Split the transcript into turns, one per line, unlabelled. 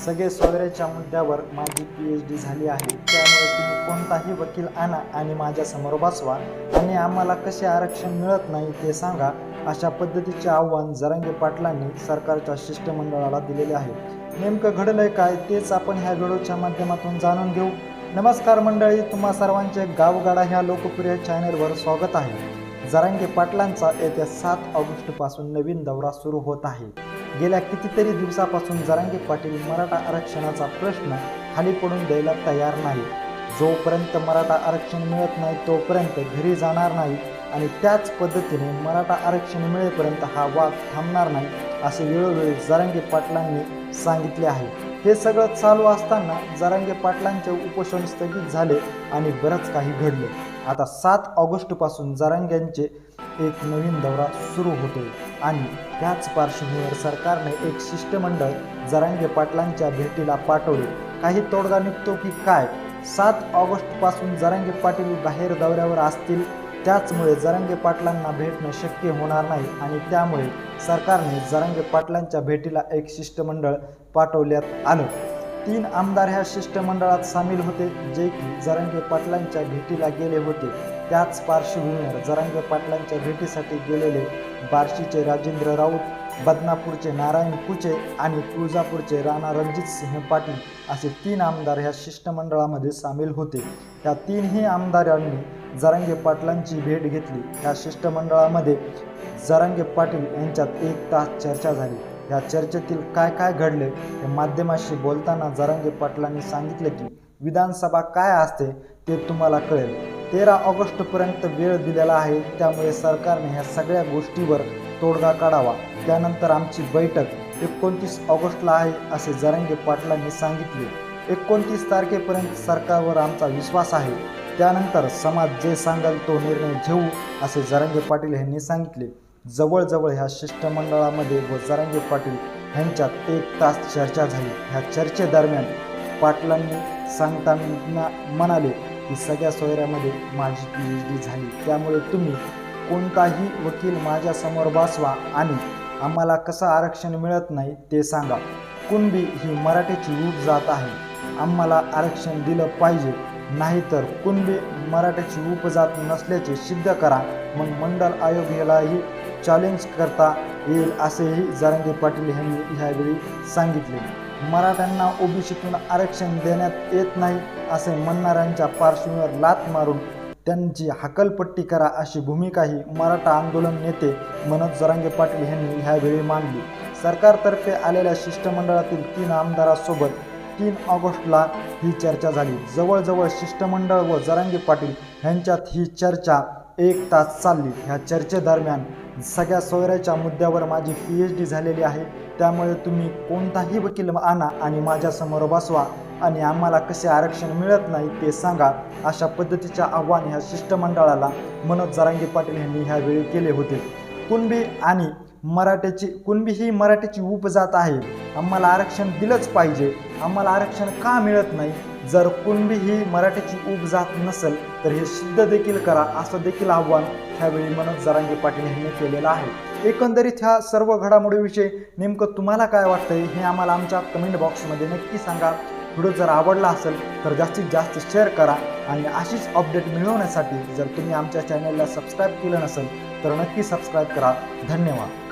सगळे सोयऱ्याच्या मुद्द्यावर माझी PhD झाली आहे, त्यामुळे तुम्ही कोणताही वकील आणा आणि माझ्यासमोर बसवा आणि आम्हाला कसे आरक्षण मिळत नाही ते सांगा, अशा पद्धतीचे आव्हान जरांगे पाटलांनी सरकारच्या शिष्टमंडळाला दिलेले आहे. नेमकं घडलंय काय तेच आपण ह्या व्हिडिओच्या माध्यमातून जाणून घेऊ. नमस्कार मंडळी, तुम्हा सर्वांचे गावगाडा ह्या लोकप्रिय चॅनलवर स्वागत आहे. जरांगे पाटलांचा येत्या 7 ऑगस्टपासून नवीन दौरा सुरू होत आहे. गेल्या कितीतरी दिवसापासून जरांगे पाटील मराठा आरक्षणाचा प्रश्न खाली पडून द्यायला तयार नाही. जोपर्यंत मराठा आरक्षण मिळत नाही तोपर्यंत घरी जाणार नाही आणि त्याच पद्धतीने मराठा आरक्षण मिळेपर्यंत हा वाद थांबणार नाही असे वेळोवेळी जरांगे पाटलांनी सांगितले आहे. हे सगळं चालू असताना जरांगे पाटलांचे उपोषण स्थगित झाले आणि बरंच काही घडले. आता 7 ऑगस्टपासून जरांग्यांचे एक नवीन दौरा सुरू होतोय आणि त्याच पार्श्वभूमीवर सरकारने एक शिष्टमंडळ जरांगे पाटलांच्या भेटीला पाठवले. काही तोडगा निघतो की काय? 7 ऑगस्टपासून जरांगे पाटील बाहेर दौऱ्यावर असतील, त्याचमुळे जरांगे पाटलांना भेटणं शक्य होणार नाही आणि त्यामुळे सरकारने जरांगे पाटलांच्या भेटीला एक शिष्टमंडळ पाठवण्यात आलं. 3 आमदार ह्या शिष्टमंडळात सामील होते, जे की जरांगे पाटलांच्या भेटीला गेले होते. त्याच पार्श्वभूमीवर जरांगे पाटलांच्या भेटीसाठी गेलेले बार्शीचे राजेंद्र राऊत, बदनापूरचे नारायण कुचे आणि तुळजापूरचे राणा रणजित सिंह पाटील असे 3 आमदार ह्या शिष्टमंडळामध्ये सामील होते. या 3ही आमदारांनी जरांगे पाटलांची भेट घेतली. ह्या शिष्टमंडळामध्ये जरांगे पाटील यांच्यात 1 तास चर्चा झाली. या चर्चेतील काय काय घडले हे माध्यमाशी बोलताना जरांगे पाटलांनी सांगितले की विधानसभा काय असते ते तुम्हाला कळेल. 13 ऑगस्टपर्यंत वेळ दिलेला आहे, त्यामुळे सरकारने ह्या सगळ्या गोष्टीवर तोडगा काढावा. त्यानंतर आमची बैठक 29 ऑगस्टला आहे असे जरांगे पाटलांनी सांगितले. 29 तारखेपर्यंत सरकारवर आमचा विश्वास आहे. त्यानंतर समाज जे सांगेल तो निर्णय घेऊ असे जरांगे पाटील यांनी सांगितले. जवळजवळ ह्या शिष्टमंडळामध्ये व जरांगे पाटील यांच्यात 1 तास चर्चा झाली. ह्या चर्चेदरम्यान पाटलांनी सांगताना म्हणाले की सगळ्या सोयऱ्यामध्ये माझी PhD झाली, त्यामुळे तुम्ही कोणताही वकील माझ्यासमोर बसवा आणि आम्हाला कसं आरक्षण मिळत नाही ते सांगा. कुणबी ही मराठीची उपजात आहे, आम्हाला आरक्षण दिलं पाहिजे, नाहीतर कुणबी मराठीची उपजात नसल्याचे सिद्ध करा, मग मंडल आयोग यालाही चॅलेंज करता येईल असेही जरांगे पाटील यांनी ह्यावेळी सांगितले. मराठ्यांना ओबीसीतून आरक्षण देण्यात येत नाही असे म्हणणाऱ्यांच्या पार्श्वभूमीवर लाथ मारून त्यांची हकलपट्टी करा अशी भूमिकाही मराठा आंदोलन नेते मनोज जरांगे पाटील यांनी ह्यावेळी मांडली. सरकारतर्फे आलेल्या शिष्टमंडळातील 3 आमदारांसोबत 3 ऑगस्टला ही चर्चा झाली. जवळजवळ शिष्टमंडळ व जरांगे पाटील यांच्यात ही चर्चा 1 तास चालली. ह्या चर्चेदरम्यान सगळ्या सोयऱ्याच्या मुद्द्यावर माझी PhD झालेली आहे, त्यामुळे तुम्ही कोणताही वकील आणा आणि माझ्यासमोर बसवा आणि आम्हाला कसे आरक्षण मिळत नाही ते सांगा, अशा पद्धतीचे आव्हान ह्या शिष्टमंडळाला मनोज जरांगे पाटील यांनी ह्यावेळी केले होते. कुणबी ही मराठीची उपजात आहे, आम्हाला आरक्षण दिलंच पाहिजे, आम्हाला आरक्षण का मिळत नाही? जर कुणबी ही मराठीची उपजात नसेल तर हे सिद्ध देखील करा, असं देखील आव्हान ह्यावेळी मनोज जरांगे पाटील यांनी केलेलं आहे. एकंदरीत ह्या सर्व घडामोडीविषयी नेमकं तुम्हाला काय वाटतंय हे आम्हाला आमच्या कमेंट बॉक्समध्ये नक्की सांगा. व्हिडिओ जर आवडला असेल तर जास्तीत जास्त शेअर करा आणि अशीच अपडेट मिळवण्यासाठी जर तुम्ही आमच्या चॅनलला सबस्क्राईब केलं नसेल तर नक्की सबस्क्राईब करा. धन्यवाद.